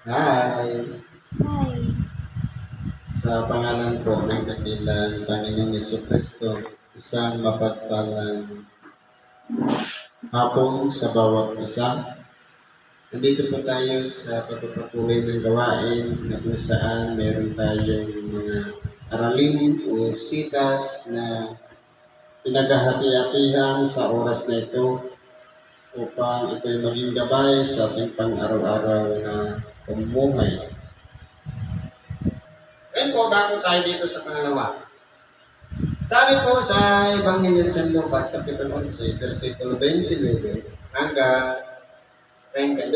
Hi! Hi. Sa pangalan po ng dakilang Panginoong Jesucristo, isang mapagpalang hapon sa bawat isa. Nandito po tayo sa pagpapatuloy ng gawain na kung saan meron tayong mga aralin o sitas na pinaghahati-hatihan sa oras na ito upang ito'y maging gabay sa ating pang-araw-araw na pamumuhay. Ngayon po, bago tayo dito sa pangalawa. Sabi po sa Ebanghelyo ni San Lucas, Kapitulo 11, versikulo 29 hanggang 32.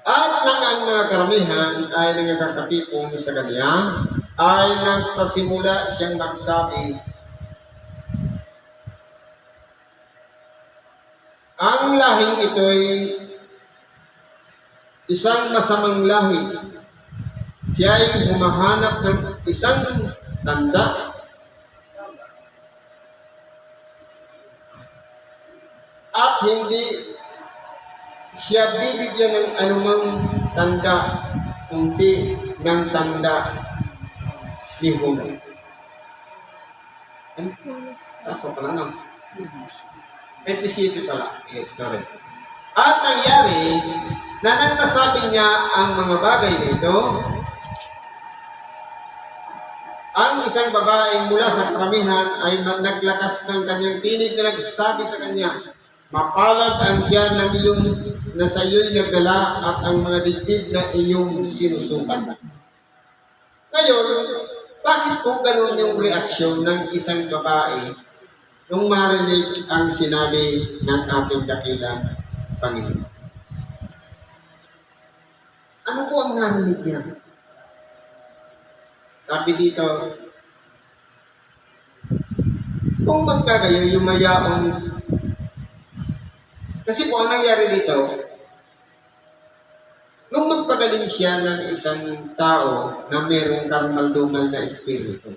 At nang ang mga karamihan ay nangakatipon sa kanya, ay nagpasimula siyang magsabi, ang lahing ito'y isang masamang lahi. Siya ay humahanap ng isang tanda at hindi siya bibigyan ng anumang tanda kundi ng tanda ni Judas. Taas pa pala, no? 27 pala. Sorry. At nangyari na nang nasabi niya ang mga bagay na ito, ang isang babaeng mula sa karamihan ay naglakas ng kanyang tinig na nagsabi sa kanya, mapalad ang tiyan ng iyong nasa iyo'y nagdala at ang mga dibdib na iyong sinusukat. Ngayon, bakit po ganun yung reaksyon ng isang babae nung marinig ang sinabi ng ating dakilang Panginoon? Ano po ang narinig niya? Sabi dito, kung magkagayo yung mayaon, kasi po ang nangyari dito, nung magpagaling siya ng isang tao na mayroong karumal-dumal na espiritu,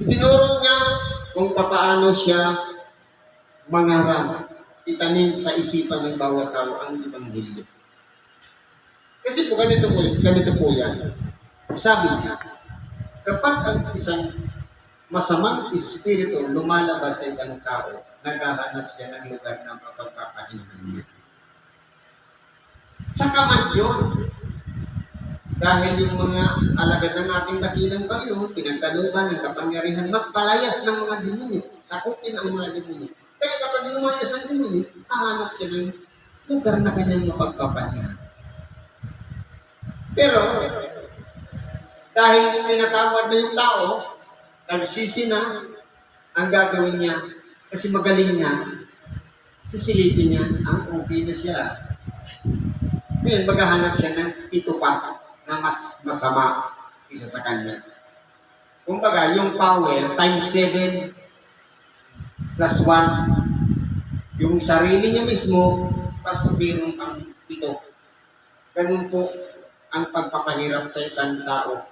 tinuro niya kung paano siya mangaral, itanim sa isipan ng bawat tao ang Ebanghelyo. Kasi po ganito po yan. Sabi niya, kapag ang isang masamang espiritu lumalabas sa isang tao, naghahanap siya ng lugar na mapagpapahingan niya. Sa kamad yun, dahil yung mga alagad ng ating dakilang Panginoon, pinagkalooban ng kapangyarihan, magpalayas ng mga demonyo, sakupin ang mga demonyo. Kaya kapag lumayas ang demonyo, hahanap siya ng lugar na kanyang mapagpapahingan. Pero, dahil pinatawad na yung tao, nagsisi na ang gagawin niya, kasi magaling niya, sisilipin niya, okay na siya. Ngayon, maghahanap siya ng ito pa, na mas masama isa sa kanya. Kumbaga, yung power, times 7 plus 1, yung sarili niya mismo, pasubirong pang ito. Ganun po ang pagpapahirap sa isang tao.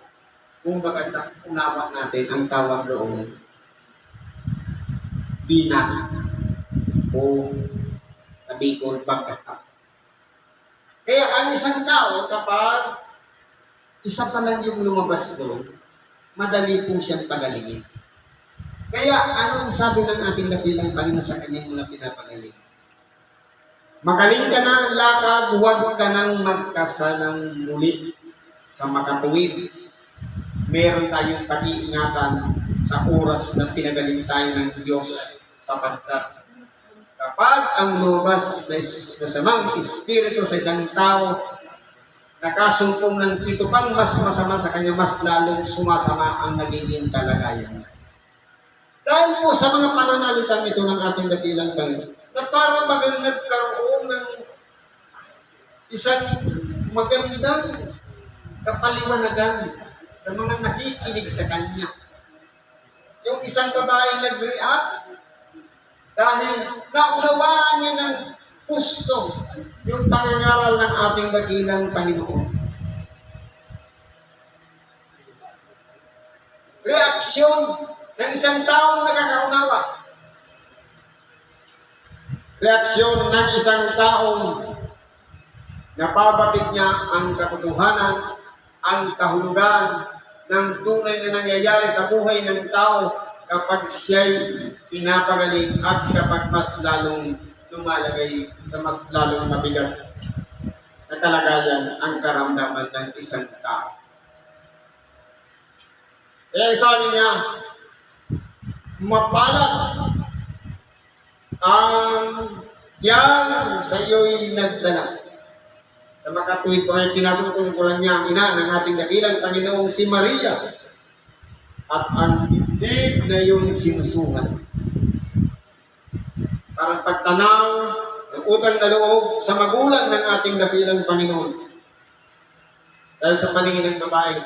Kung baga sa unawa natin, ang tawag doon, bina o sabi ko, pagkatap. Kaya ang isang tao, kapag isa pa lang yung lumabas doon, madali po siyang pagalingin. Kaya anong sabi ng ating dakilang Panginoon sa kanyang mga pinapagaling? Magaling ka na, lakad, huwag ka nang magkasalang muli sa makatuwid. Meron tayong pag-iingatan sa oras na pinagaling tayo ng Diyos sapagkat kapag ang lumabas na masamang espiritu sa isang tao, nakasumpong ng pito pang mas masama sa kanya, mas lalong sumasama ang nagiging kalagayan. Dahil po sa mga pananalitan ito ng ating dakilang Panginoon, na para nagkaroon ng isang magandang kapaliwanagan sa mga nakikinig sa kanya. Yung isang babae nag-react dahil naunawaan niya ng gusto yung pangangaral ng ating dakilang Panginoon. Reaksyon ng isang taong nakakaunawa. reaksyon ng isang taong napabatid niya ang katotohanan, ang kahulugan ng tunay na nangyayari sa buhay ng tao kapag siya'y pinapagaling at kapag mas lalong lumalagay sa mas lalong mabigat na kalagayan ang karamdaman ng isang tao. Kaya sabi niya, mapalad ang tiyan sa iyo'y nagdala. Sa makatuwid po ay tinatutungkulan niya ang ina ng ating dakilang Panginoong si Maria at ang dibdib na iyong sinusuhan. Parang pagtanaw ng utang na loob sa magulang ng ating dakilang Panginoon. Dahil sa paningin ng babae,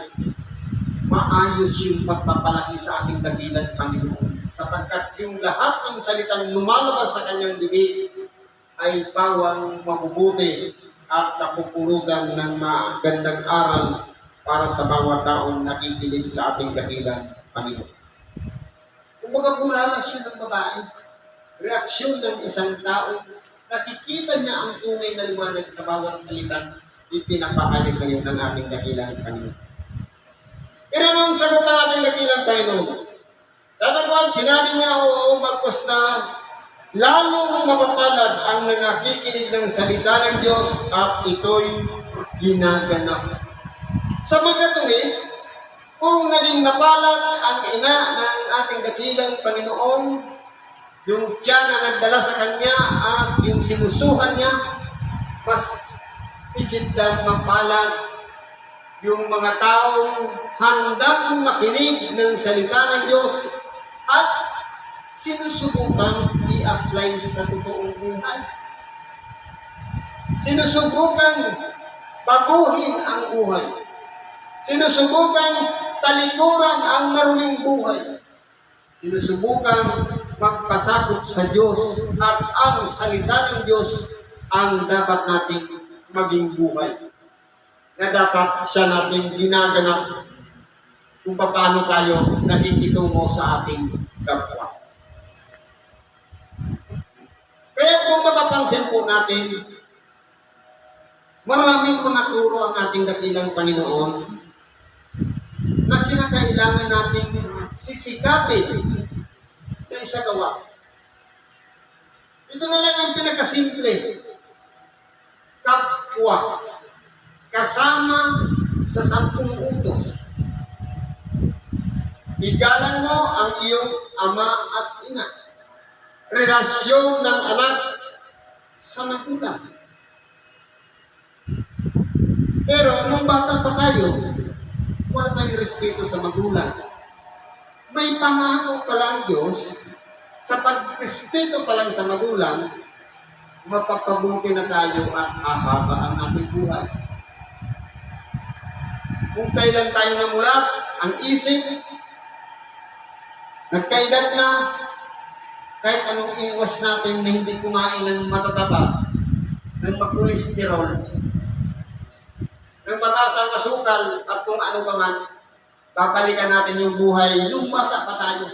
maayos yung pagpapalaki sa ating dakilang Panginoon. Sapagkat yung lahat ng salitang lumalabas sa kanyang bibig ay pawang mabubuti at napupulutan ng magandang aral para sa bawat taong nakikinig sa ating dakilang Panginoon. Kung magabulas yun ng babae, reaksyon ng isang tao, nakikita niya ang tunay na liwanag sa bawat salitang ipinapahayag ngayon ng ating dakilang Panginoon. Pero nung sagot ng ating dakilang Panginoon, tatapuan, sinabi niya, oo, bagkus na lalong mapapalad ang nangakikinig ng salita ng Diyos at ito'y ginaganap. Sa magkatuwid, kung naging napalad ang ina ng ating dakilang Panginoon, yung tiyan na nagdala sa kanya at yung sinusuhan niya, mas higit na mapalad yung mga taong handang makinig ng salita ng Diyos at sinusubukan i-apply sa totoong buhay. Sinusubukan baguhin ang buhay. Sinusubukan talikuran ang maruming buhay. Sinusubukan magpasakop sa Diyos at ang salita ng Diyos ang dapat nating maging buhay. Na dapat siya nating ginaganap kung paano tayo nakikitungo sa ating kapwa. Kaya kung mapapansin po natin, maraming mga turo ang ating dakilang Panginoon na kinakailangan nating sisikapin na isagawa. Ito na lang ang pinakasimple. Kapwa. Kasama sa 10 utos. Igalang mo ang iyong ama at ina. Relasyon ng anak sa magulang. Pero nung bata pa tayo, wala tayong respeto sa magulang. May pangako pa lang Diyos, sa pagrespeto pa lang sa magulang, mapapabuti na tayo at hahaba ang ating buhay. Kung kailan tayo namulat, ang isip, nagkaedad na, kahit anong iwas natin na hindi kumain ng matataba, ng makolesterol, ng mataas ang asukal, at kung ano pa man, babalikan natin yung buhay, yung bata pa tayo.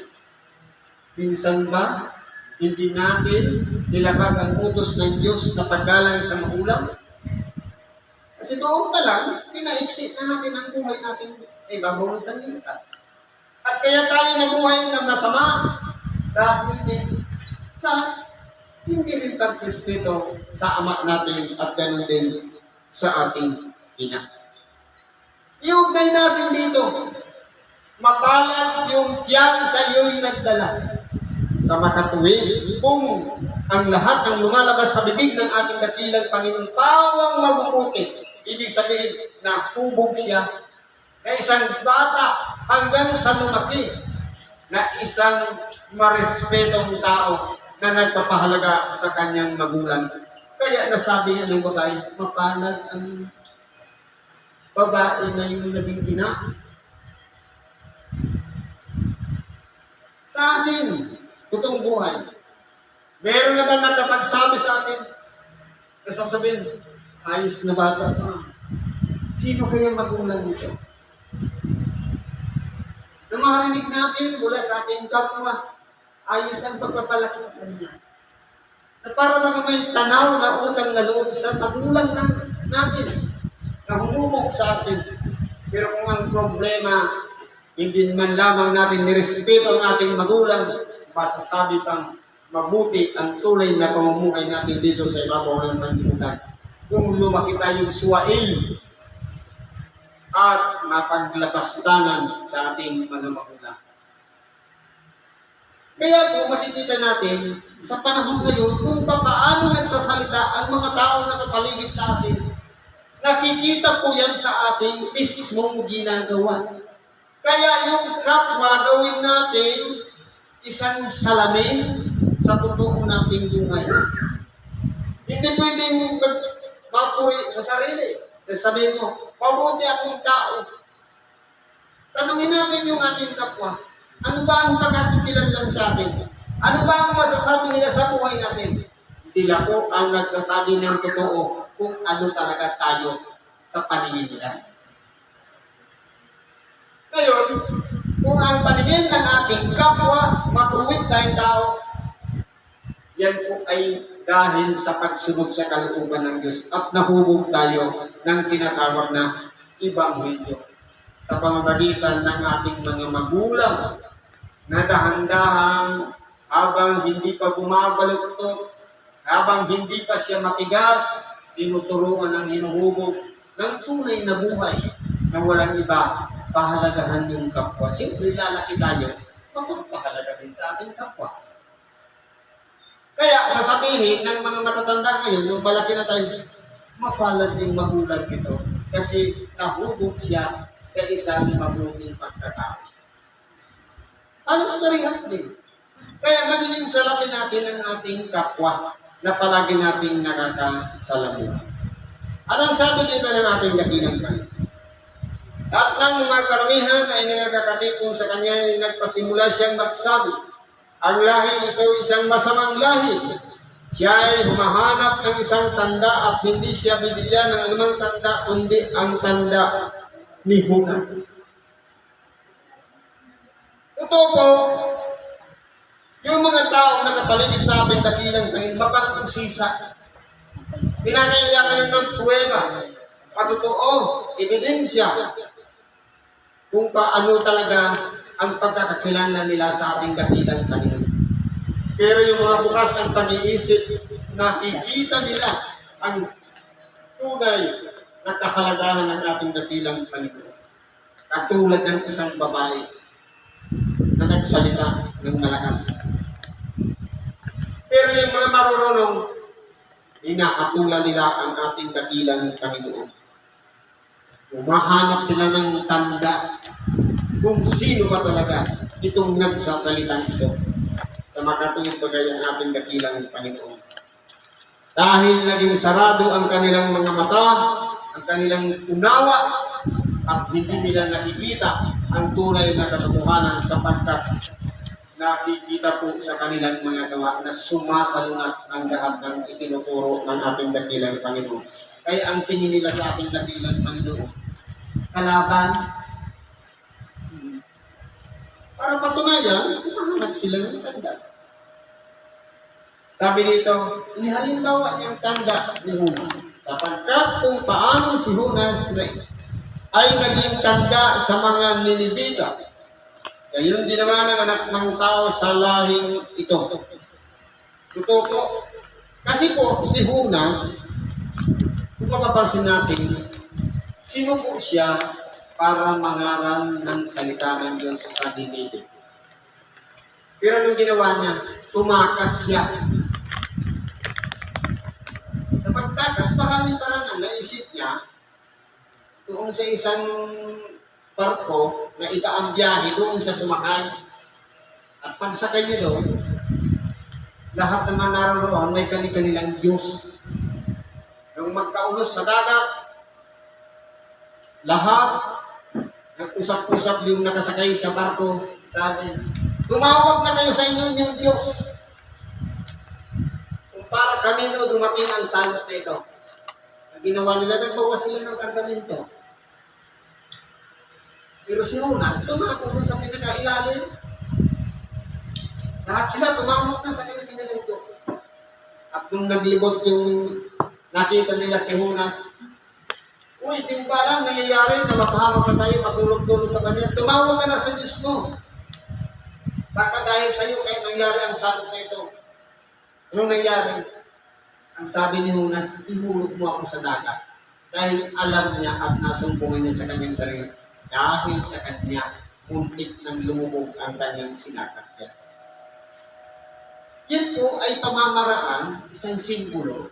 Minsan ba, hindi natin nilabag ang utos ng Diyos na paggalang sa magulang? Kasi doon pa lang, pina-exit na natin ang buhay natin sa ibabaw ng sanlibutan. At kaya tayo nabuhay ng masama dahil din sa hindi rin pagrespeto sa ama natin at ganoon din sa ating ina. Iugnay natin dito, mapalad yung tiyan sa iyo'y nagdala. Sa makatuwid, kung ang lahat ng lumalabas sa bibig ng ating dakilang Panginoon pawang mabubuti, ibig sabihin na hubog siya na isang bata hanggang sa lumaki na isang marespetong tao na nagpapahalaga sa kanyang magulang. Kaya nasabi niya ng babae, mapalad ang babae na yung naging ina. Sa atin, totoong buhay, meron na ba nakapagsabi sa atin na sasabihin, ayos na bata pa. Sino kaya magulang nito? Na marinig natin mula sa ating kapwa, ayos ang pagpapalaki sa kanya. Na para mga may tanaw na utang na loob sa magulang natin na humubog sa atin. Pero kung ang problema, hindi man lamang natin nirespeto ang ating magulang, masasabi pang mabuti ang tunay na pamumuhay natin dito sa ibabaw ng sanlibutan. Kung lumaki tayong suwail at mapaglabastanan sa ating mga magulang. Kaya po makikita natin sa panahon ngayon kung paano nagsasalita ang mga taong nakapaligid sa atin. Nakikita po yan sa ating mismong ginagawa. Kaya yung kapwa gawin natin isang salamin sa totoo nating buhay. Hindi pwedeng mapuri sa sarili. Sabihin mo, mabuti akong tao. Tanungin natin yung ating kapwa. Ano ba ang pagkakakilanlan sa atin? Ano ba ang masasabi nila sa buhay natin? Sila po ang nagsasabi ng totoo kung ano talaga tayo sa paningin nila. Ngayon, kung ang paningin ng ating kapwa, matuwid tayong tao, yan po ay dahil sa pagsunod sa kalooban ng Diyos at nahubog tayo ng tinatawag na Ebanghelyo sa pamamagitan ng ating mga magulang na dahan-dahan habang hindi pa bumabaluktot, habang hindi pa siya matigas, tinuturuan ng hinuhubog ng tunay na buhay na walang iba, pahalagahan yung kapwa. Siyempre, lalaki tayo, magpapahalaga din sa ating kapwa. Kaya, sasabihin ng mga matatanda ngayon, yung malaki na tayo, mapalad din magulang ito kasi nahubog siya sa isang mabuting pagkatao. Alos parehas din. Kaya magiging salamin natin ang ating kapwa na palagi nating nakakasalamuha. Anong sabi dito ng ating dakilang Panginoon? At nang mga karamihan ay nangakatipon sa kanya ay nagpasimula siyang magsabi, ang lahi ito isang masamang lahi. Siya ay humahanap ng isang tanda at hindi siya bibigyan ng anumang tanda kundi ang tanda ni Hunas. Totoo po, yung mga taong nakapaligid sa ating dakilang Panginoon, mapag-usisa. Pinangailangan ng pruweba, patotoo, ebidensya, kung paano talaga ang pagkakakilala nila sa ating dakilang Panginoon. Pero yung mga bukas ang pag-iisip, nakikita nila ang tunay na kahalagahan ng ating dakilang Panginoon. Katulad ng isang babae na nagsalita ng malakas. Pero yung mga marunong, inakatula nila ang ating dakilang Panginoon. Umahanap sila ng tanda kung sino ba talaga itong nagsasalitang ito sa makatuwid bagay ang ating dakilang Panginoon. Dahil naging sarado ang kanilang mga mata, ang kanilang unawa, at hindi nila nakikita ang tunay na katotohanan sapagkat nakikita po sa kanilang mga gawa na sumasalungat ang lahat ng itinuturo ng ating dakilang Panginoon. Kaya ang tingin nila sa ating dakilang Panginoon, kalaban, para patunayan, mahanap sila ng tanda. Sabi dito, inihalimbawa niya ang tanda ni Hunas. Sapagkat kung paano si Hunas ay naging tanda sa mga Ninibita, gayon din naman ang anak ng tao sa lahing ito. Totoo po. Kasi po, si Hunas, kung mapapansin natin, sino po siya para mangaral ng salita ng Diyos sa Ninibe. Pero anong ginawa niya? Tumakas siya. Sa pagtakas, maraming parang naisip niya, doon sa isang barko na ikaang biyahe, doon sa sumakay. At pagsakay niya doon, lahat naman naroon may kanilang Diyos. Nung magkaunos sa dagat, lahat nag-usap-usap yung nakasakay sa barko, sabi, tumawag na kayo sa inyong Diyos. Kung para kanino dumating ang salot na ito. Ang ginawa nila, nagbawas sila ng kargamento. Pero si Hunas, tumawag na sa pinakailalim. Lahat sila tumawag na sa kanilang Diyos. At nung naglibot yung nakita nila si Jonas, uy, di mo ba alam, nangyayari na mapahamak na tayo, patulog-tulog ka kanya. Tumawag ka na sa Diyos mo. Baka dahil sa iyo, kaya nangyari ang sakit na ito. Anong nangyari? Ang sabi ni Jonas, ihulog mo ako sa dagat. Dahil alam niya at nasumbungan niya sa kanyang sarili. Dahil sa kanya, muntik ng lumubog ang kanyang sinasakyan. Yan po ay pamamaraan, isang simbolo,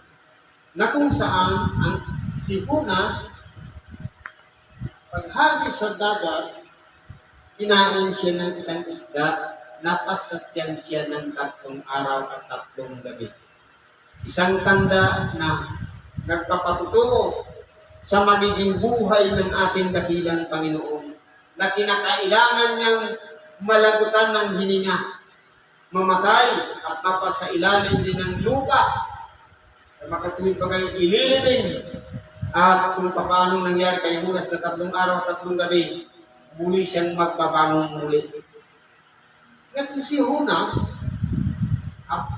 na kung saan ang si Jonas, paghagis sa dagat, kinain siya ng isang isda, napasatyan siya ng 3 araw at 3 gabi. Isang tanda na nagpapatutuo sa magiging buhay ng ating dakilang Panginoon, na kinakailangan niyang malagutan ng hininga, mamatay at mapasailalim din ng lupa, makatuwid pa kayo ililibing. At kung paano nangyari kay Jonas na 3 araw at 3 gabi, muli siyang magbabangon muli. Ngayon si Jonas,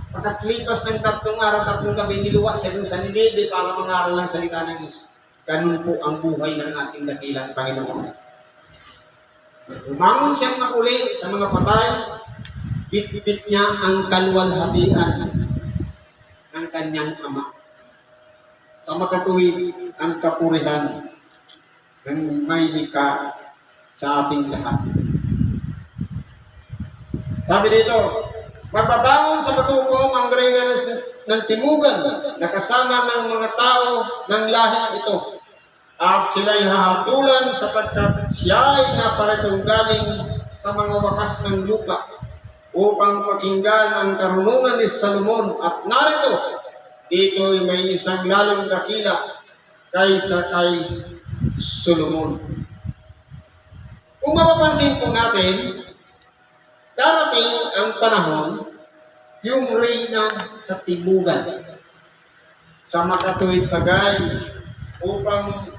pagkatlipas ng 3 araw at 3 gabi, niluwa siya dun sa Ninive para mangaral ng salita ng Diyos. Ganun po ang buhay ng ating dakilang Panginoon. Umangon siyang makuli sa mga patay, bit-bit niya ang kalwalhatian ng kanyang ama. Sa makatuwid ang kapurihan ng may likha sa ating lahat. Sabi dito, magbabangon sa patubong ang grega ng timugan na kasama ng mga tao ng lahi ito. At sila'y hahatulan sapagkat siya'y naparitong galing sa mga wakas ng lupa upang pakinggan ang karunungan ni Salomon. At narito, dito'y may isang lalong dakila kaysa kay Solomon. Kung mapapansin po natin, darating ang panahon, yung reyna sa timugan, sa makatuwid bagay, upang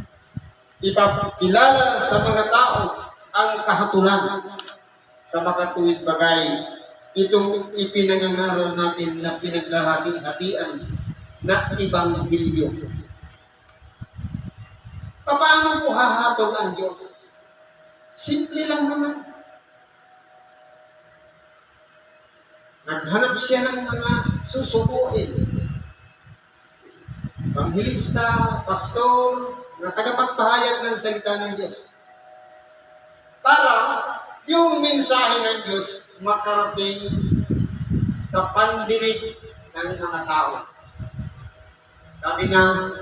ipapakilala sa mga tao ang kahatulan sa makatuwid bagay. Itong ipinangangaral natin na pinaghahati-hatian na Ebanghelyo. Paano po hahatol ang Diyos? Simple lang naman. Naghanap siya ng mga susukuin. Evangelista, pastor, na tagapagpahayag ng salita ng Diyos. Para yung mensahe ng Diyos makarating sa pandinig ng mga tao. Sabi nga,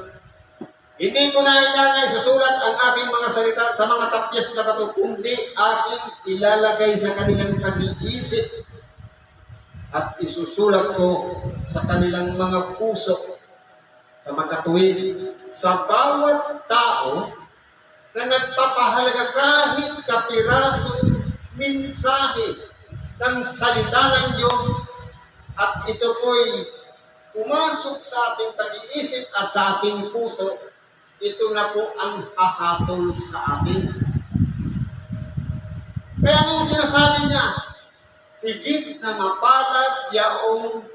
hindi ko na ikangay susulat ang aking mga salita sa mga tapyas na bato, kundi aking ilalagay sa kanilang pag-iisip at isusulat ko sa kanilang mga puso. Sa makatuwid, sa bawat tao na nagpapahalaga kahit kapirasong mensahe ng salita ng Diyos, at ito po'y pumasok sa ating pag-iisip at sa ating puso, ito na po ang hahatol sa atin. Kaya anong sinasabi niya? Higit na mapalad yaong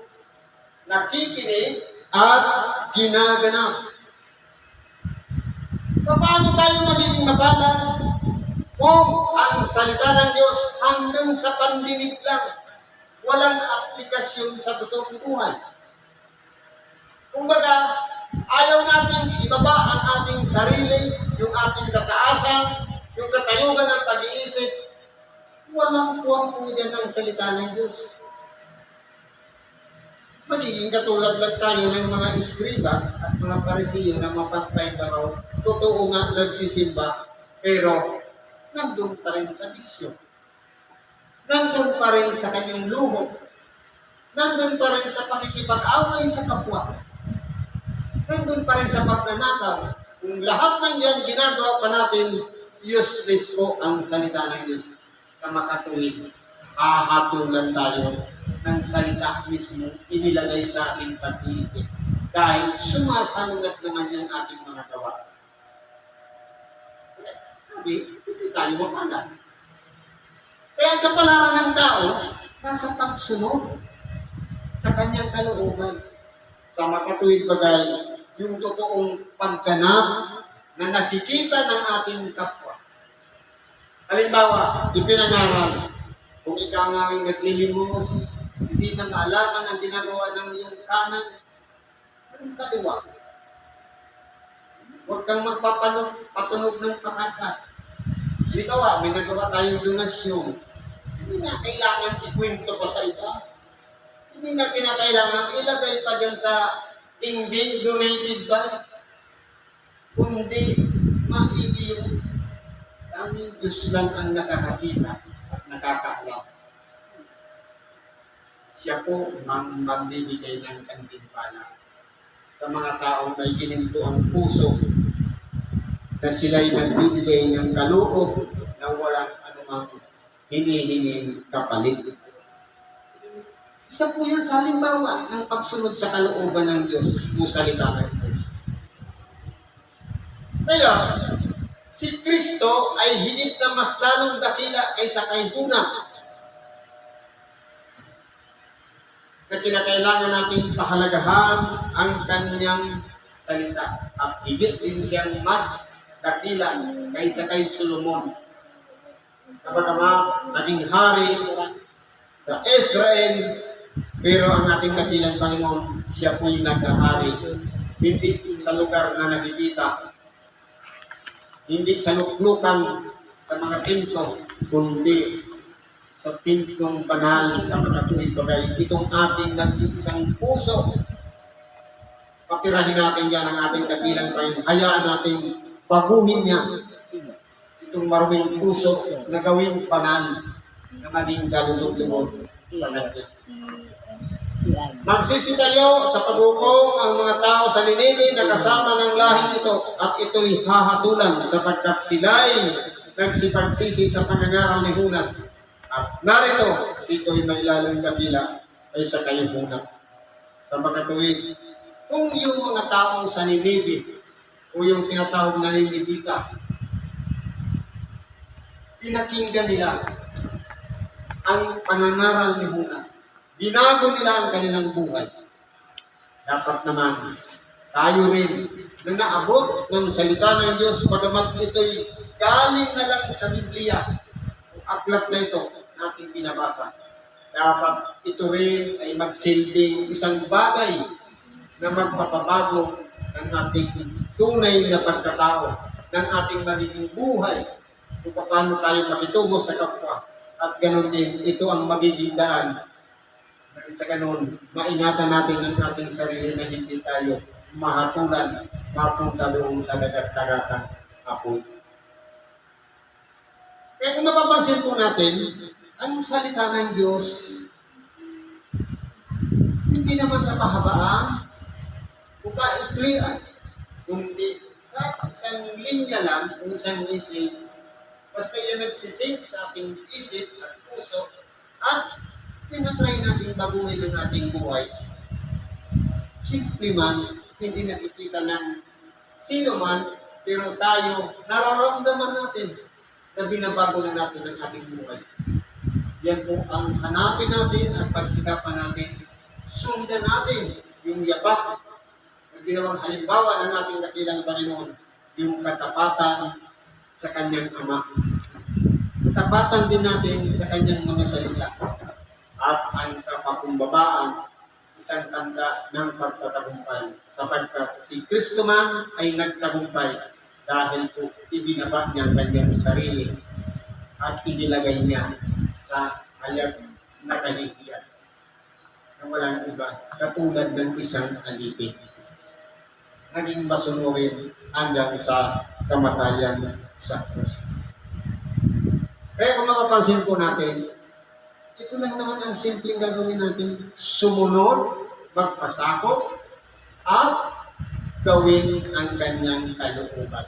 nakikinig at ginaganap. Paano tayo magiging mapalad kung ang salita ng Diyos hanggang sa pandinig lang, walang aplikasyon sa totoong buhay? Kumbaga, ayaw natin ibaba ang ating sarili, yung ating kataasan, yung katayugan ng pag-iisip. Walang puwang po dyan ang salita ng Diyos. Magiging katulad lang tayo ng mga eskribas at mga parisiyo na mapagpaibaraw. Totoo nga nagsisimba, pero nandun pa rin sa bisyo. Nandun pa rin sa kanyang luho. Nandun pa rin sa pakikipag-away sa kapwa. Nandun pa rin sa pagnanakaw. Kung lahat ng yan ginagawa pa natin, useless po ang salita ng Diyos. Sa makatuwid, hahatulan tayo ng salita mismo inilagay sa ating pag-iisip. Dahil sumasangat naman yung ating mga gawa. Sabi, hindi tayo mapalad. Kaya ang kapalaran ng tao, nasa pagsunod sa kanyang kalooban, sa makatuwid bagay, yung totoong pagganap na nakikita ng ating kapwa. Halimbawa, ipinangaral, kung ikaw nga ay naglilimos, hindi na maalaman ang ginagawa ng iyong kanan, anong kaliwa? Huwag kang magpapatunog ng pakakat. Halimbawa, may nagawa tayong donasyon. Hindi na kailangan ikwento pa sa iba. Hindi na kinakailangan ilagay pa dyan sa dingding donated by. Kundi maigi yung aming Diyos lang ang nakakakita at nakakaalam. Siya po ang magbibigay ng kantimpala sa mga taong may gininto ang puso na sila'y nagbibigay ng kaloob na walang anumang hinihinging kapalit. Isa po yan sa halimbawa ng pagsunod sa kalooban ng Diyos o salita ng Diyos. Kaya, si Kristo ay higit na mas lalong dakila kaysa kay Judas. Na kinakailangan nating pahalagahan ang kanyang salita. At higit din siyang mas dakila kaysa kay Solomon. Kapagamat naging hari sa Israel, pero ang ating dakilang Panginoon, siya po'y nagkahari. Hindi sa lugar na nakikita, hindi sa luklukan sa mga templo, kundi sa templong banal sa makatuwid bagay. Itong ating nag-iisang puso, papirahin natin yan ang ating dakilang Panginoon. Hayaan natin baguhin niya itong maruming puso na gawing banal na maging kalulog-lugod sa kanya. Magsisitayo sa paghukom ang mga tao sa Ninive na kasama ng lahing ito at ito'y hahatulan sapagkat sila'y nagsipagsisi sa pangangaral ni Judas. At narito, ito'y may lalong dakila ay sa kay Judas. Sa makatuwid, kung yung mga tao sa Ninive o yung tinatawag na Ninivita, pinakinggan nila ang pangangaral ni Judas. Binago nila ang kanilang buhay. Dapat naman, tayo rin na naabot ng salita ng Diyos, pagamat ito'y galing na lang sa Biblia, o aklat na ito nating binabasa. Dapat ito rin ay magsilbing isang bagay na magpapabago ng ating tunay na pagkatao, ng ating magiging buhay, kung paano tayo makitungo sa kapwa. At ganoon din, ito ang magiging daan. Sa ganun, maingatan natin ang ating sarili na hindi tayo mahatulan, mapunta doon sa dagat-dagatan apoy. Kaya kung mapapansin po natin, ang salita ng Diyos, hindi naman sa pahabaan o kaiklian, kundi kahit isang linya lang, kung isang message, basta yan nagsisave sa ating isip at puso, at tinatry natin baguhin ang ating buhay. Simple man, hindi nakikita ng sino man, pero tayo, nararamdaman natin na binabago na natin ang ating buhay. Yan po ang hanapin natin at pagsikapan natin. Sundan natin yung yapak na ginawang halimbawa ng ating dakilang Panginoon, yung katapatan sa kanyang Ama. Katapatan din natin sa kanyang mga salita. At ang kapakumbabaan, isang tanda ng pagtatagumpay. Sapagkat si Kristo man ay nagtagumpay dahil po ibinaba niya ang kanyang sarili at inilagay niya sa hayag na kahihiyan na walang iba, katulad ng isang alipin. Naging masunurin hanggang sa kamatayan sa krus. Kaya kung mapapansin po natin, ito lang naman ang simpleng gagawin natin. Sumunod, magpasakop, at gawin ang kanyang kalooban.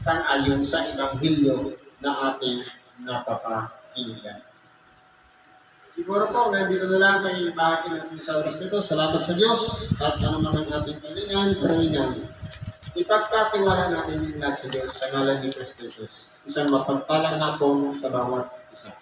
Sang-ayon sa Ebanghelyo na ating napapakinggan. Siguro po, nandito na lang may bahagi natin sa oras nito. Salamat sa Diyos at ano man ang ating kalingan. Ipagkatiwala natin yung nasa Diyos sa ngalan ni Kristo Jesus. Isang mapagpalang hapon sa bawat isa.